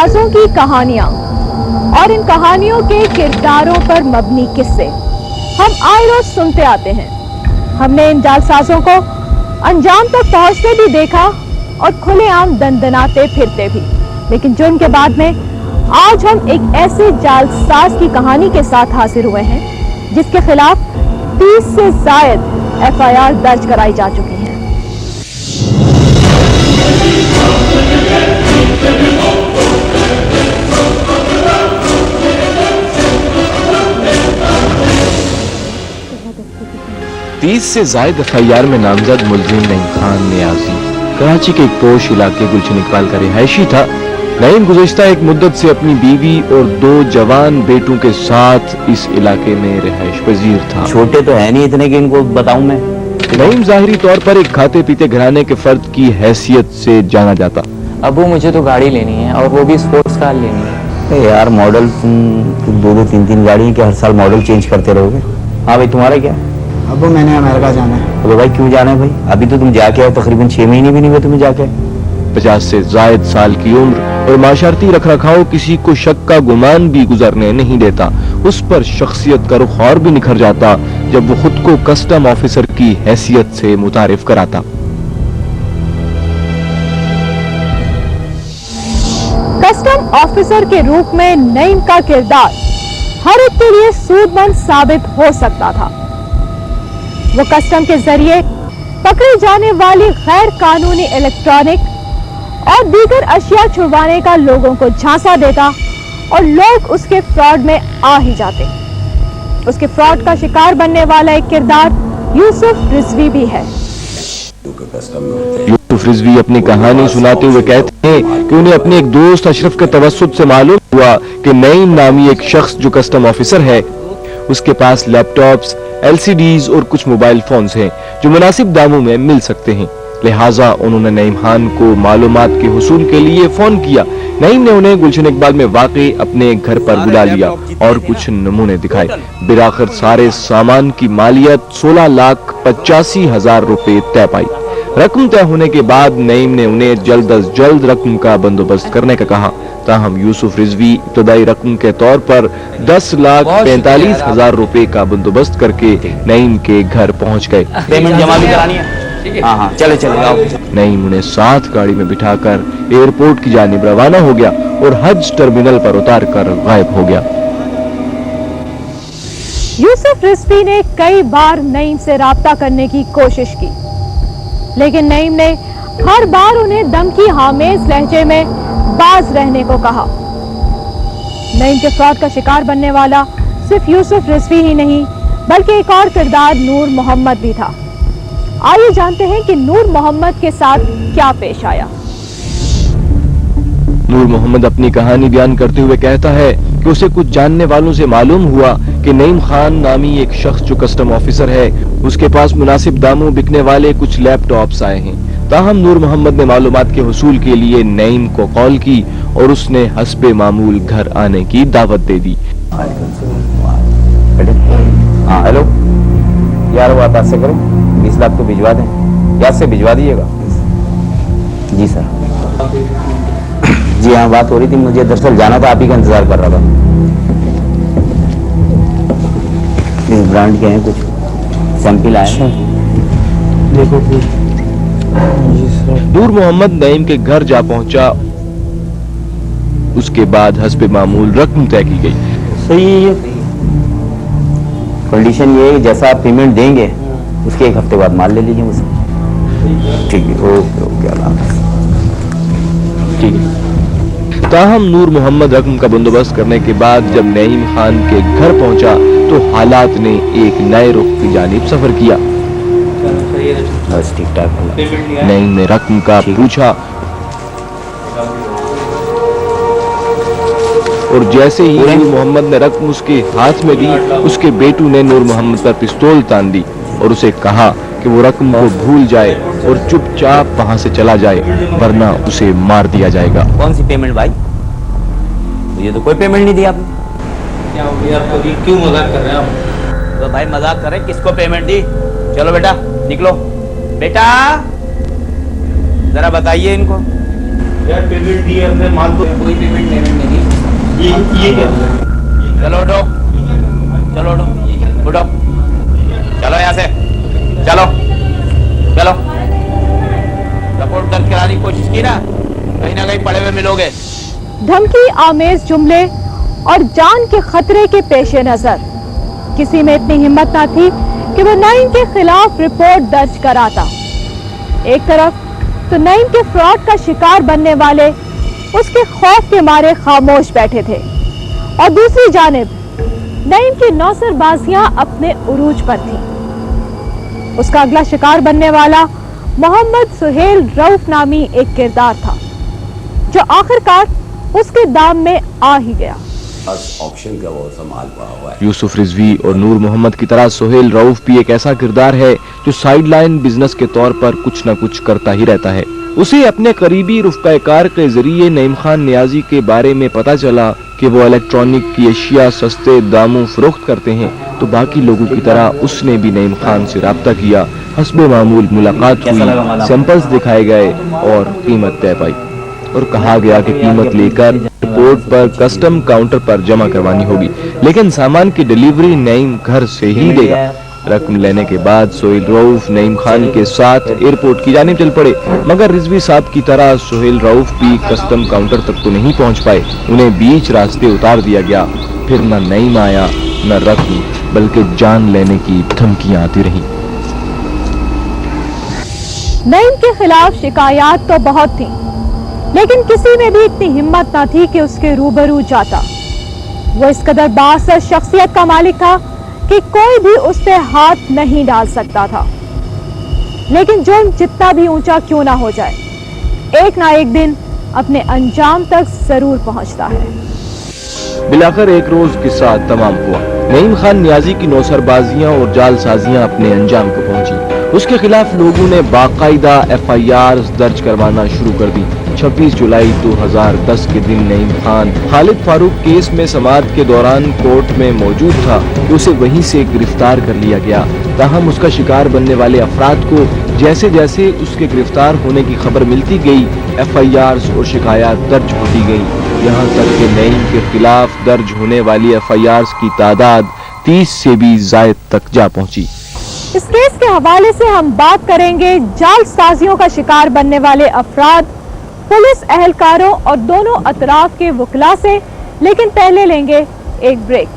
सازों की कहानियां और इन कहानियों के किरदारों पर मबनी किस्से हम आए रोज सुनते आते हैं। हमने इन जालसाजों को अंजाम तक पहुंचते भी देखा और खुलेआम दंदनाते फिरते भी, लेकिन जुर्म के बाद में आज हम एक ऐसे जालसाज की कहानी के साथ हाजिर हुए हैं जिसके खिलाफ 30 से जायद FIR दर्ज कराई जा चुकी हैं। 30 से जायद FIR में नामजद मुलजिम नईम खान नियाजी कराची के एक पोश इलाके गुलशन इकबाल का रिहायशी था। नईम गुज़श्ता एक मुद्दत से अपनी बीवी और 2 जवान बेटों के साथ इस इलाके में रिहाइश पजीर था। छोटे तो है नहीं इतने कि इनको बताऊं मैं। नईम ज़ाहिरी तौर पर एक खाते पीते घराने के फर्द की हैसियत से जाना जाता। अबू मुझे तो गाड़ी लेनी है और वो भी स्पोर्ट्स कार लेनी है। यार मॉडल तुम 2-2 3-3 गाड़ी के हर साल मॉडल चेंज करते रहोगे। हाँ भाई तुम्हारा क्या? अबू मैंने अमेरिका जाना है। तो भाई क्यों जाना है भाई? अभी तो तुम जाके आए, तकरीबन 6 महीने भी नहीं हुए तुम्हें जाके। 50 से जायद साल की उम्र और माशरती रखरखाव किसी को शक का गुमान भी गुजरने नहीं देता। उस पर शख्सियत का रुख और भी निखर जाता जब वो खुद को कस्टम ऑफिसर की हैसियत से मुतारिफ कराता। कस्टम ऑफिसर के रूप में नईम का किरदार हर एक के लिए सूदमंद साबित हो सकता था। वो कस्टम के जरिए पकड़ी जाने वाली गैर कानूनी इलेक्ट्रॉनिक और दीगर अशिया छुड़वाने का लोगों को झांसा देता और लोग उसके फ्रॉड में आ ही जाते। उसके फ्रॉड का शिकार बनने वाला एक किरदार यूसुफ रिजवी भी है। यूसुफ रिजवी अपनी कहानी सुनाते हुए कहते हैं कि उन्हें अपने एक दोस्त अशरफ के तवस्सुत से मालूम हुआ कि नईम नामी एक शख्स जो कस्टम ऑफिसर है, उसके पास लैपटॉप्स, LCDs और कुछ मोबाइल फोन्स हैं जो मुनासिब दामों में मिल सकते हैं। लिहाजा उन्होंने नईम खान को मालूमात के हुसूल के लिए फोन किया। नईम ने उन्हें गुलशन इकबाल में वाकई अपने घर पर बुला लिया और कुछ नमूने दिखाए। बिराखिर सारे सामान की मालियत 16,85,000 रुपए तय पाई। रकम तय होने के बाद नईम ने उन्हें जल्द अज जल्द रकम का बंदोबस्त करने का कहा। ताहम यूसुफ रिजवी इब्तदाई रकम के तौर पर 10,45,000 रुपए का बंदोबस्त करके नईम के घर पहुंच गए। पेमेंट जमा भी करानी है। हाँ चले आओ। नईम उन्हें साथ गाड़ी में बिठाकर एयरपोर्ट की जानिब रवाना हो गया और हज टर्मिनल पर उतार कर गायब हो गया। यूसुफ रिजवी ने कई बार नईम से राब्ता करने की कोशिश की, लेकिन नईम ने हर बार उन्हें धमकी आमेज लहजे में बाज रहने को कहा। नईम के फ्रॉड का शिकार बनने वाला सिर्फ यूसुफ रिजवी ही नहीं बल्कि एक और किरदार नूर मोहम्मद भी था। आइए जानते हैं कि नूर मोहम्मद के साथ क्या पेश आया। नूर मोहम्मद अपनी कहानी बयान करते हुए कहता है कि उसे कुछ जानने वालों से मालूम हुआ कि नईम खान नामी एक शख्स जो कस्टम ऑफिसर है, उसके पास मुनासिब दामों बिकने वाले कुछ लैपटॉप्स आए हैं। ताहम नूर मोहम्मद ने मालूमात के हुसूल के लिए नईम को कॉल की और उसने हस्बे मामूल घर आने की दावत दे दी। हाँ हेलो यार, वो आप ऐसे करो 20 लाख तो भिजवा दें, याद से भिजवा दीजिएगा। जी सर। जी हाँ बात हो रही थी, मुझे दरअसल जाना था, आप ही का इंतजार कर रहा था। इस ब्रांड के हैं, कुछ सैंपल आए हैं। देखो नूर मोहम्मद नईम के घर जा पहुंचा। उसके बाद हस्बे मामूल रकम तय की गई। सही है, कंडीशन ये है जैसा आप पेमेंट देंगे उसके 1 हफ्ते बाद माल ले लीजिए मुझसे। ठीक है, ओके ओके, अल्लाह हाफ़िज़। ठीक है। ताहम नूर मोहम्मद रकम का बंदोबस्त करने के बाद जब नईम खान के घर पहुंचा तो हालात ने एक नए रुख की जानिब सफर किया। बस ठीक ठाक। नईम ने रकम का पूछा और जैसे ही नूर मोहम्मद ने रकम उसके हाथ में दी, उसके बेटू ने नूर मोहम्मद पर पिस्तौल तान दी और उसे कहा कि वो रकम को भूल जाए और चुपचाप वहां से चला जाए, वरना उसे मार दिया जाएगा। कौन सी पेमेंट भाई? मुझे तो कोई पेमेंट नहीं दी आपने। क्या हो गया आपको? क्यों मजाक कर रहे हैं आप? तो भाई मजाक कर रहे हैं, किसको पेमेंट दी? चलो बेटा निकलो। बेटा जरा बताइए इनको। यार पेमेंट दिए हमने माल तो कोई पेमेंट नहीं दी। ये क्या चलो उठो, चलो उठो, चलो यहाँ से, चलो चलो। रिपोर्ट दर्ज कराने की कोशिश की ना कहीं पड़े हुए मिलोगे। धमकी आमेज जुमले और जान के खतरे के पेश नजर किसी में इतनी हिम्मत ना थी कि वो नईम के खिलाफ रिपोर्ट दर्ज कराता। एक तरफ तो नईम के फ्रॉड का शिकार बनने वाले उसके खौफ के मारे खामोश बैठे थे और दूसरी जानिब नईम की नौसरबाजियां अपने उरूज पर थी। उसका अगला शिकार बनने वाला मोहम्मद सुहेल रऊफ नामी एक किरदार था जो आखिरकार उसके दाम में आ ही गया। ऑप्शन का वो संभाल पा हुआ है। यूसुफ रिजवी और नूर मोहम्मद की तरह सुहेल रऊफ भी एक ऐसा किरदार है जो साइडलाइन बिजनेस के तौर पर कुछ न कुछ करता ही रहता है। उसे अपने करीबी रुफ़क़ाए-कार के जरिए नईम खान नियाजी के बारे में पता चला कि वो इलेक्ट्रॉनिक की अशिया सस्ते दामों फरोख्त करते हैं, तो बाकी लोगों की तरह उसने भी नईम खान से राब्ता किया। हस्बे मामूल मुलाकात हुई, सैंपल्स दिखाए गए और कीमत तय पाई और कहा गया कि कीमत लेकर एयरपोर्ट पर कस्टम काउंटर पर जमा करवानी होगी, लेकिन सामान की डिलीवरी नईम घर से ही देगा। रकम लेने के बाद सुहेल रऊफ नईम खान के साथ एयरपोर्ट की जानिब चल पड़े, मगर रिजवी साहब की तरह सुहेल रऊफ भी कस्टम काउंटर तक तो नहीं पहुंच पाए। उन्हें बीच रास्ते उतार दिया गया। फिर न नईम आया न रकम, बल्कि जान लेने की धमकियां आती रहीं। नईम के खिलाफ शिकायत तो बहुत थी, लेकिन किसी में भी इतनी हिम्मत न थी कि उसके रूबरू जाता। वो इस कदर बासर शख्सियत का मालिक था कि कोई भी उस पे हाथ नहीं डाल सकता था। लेकिन जुर्म जितना भी ऊंचा क्यों ना हो जाए, एक ना एक दिन अपने अंजाम तक जरूर पहुंचता है। बिलाकर एक रोज के साथ तमाम हुआ। नईम खान नियाजी की नौसरबाजियां और जालसाजियां अपने अंजाम को पहुंची। उसके खिलाफ लोगों ने बाकायदा FIR दर्ज करवाना शुरू कर दी। 26 जुलाई 2010 के दिन नईम खान खालिद फारूक केस में समाअत के दौरान कोर्ट में मौजूद था कि उसे वहीं से गिरफ्तार कर लिया गया। ताहम उसका शिकार बनने वाले अफराद को जैसे जैसे उसके गिरफ्तार होने की खबर मिलती गई, FIRs और शिकायत दर्ज होती गई। यहाँ तक कि नईम के खिलाफ दर्ज होने वाली FIRs की तादाद 30 से भी ज़ायद तक जा पहुंची। इस केस के हवाले से हम बात करेंगे जालसाजियों का शिकार बनने वाले अफराद, पुलिस एहलकारों और दोनों अतराफ के वकला से, लेकिन पहले लेंगे एक ब्रेक।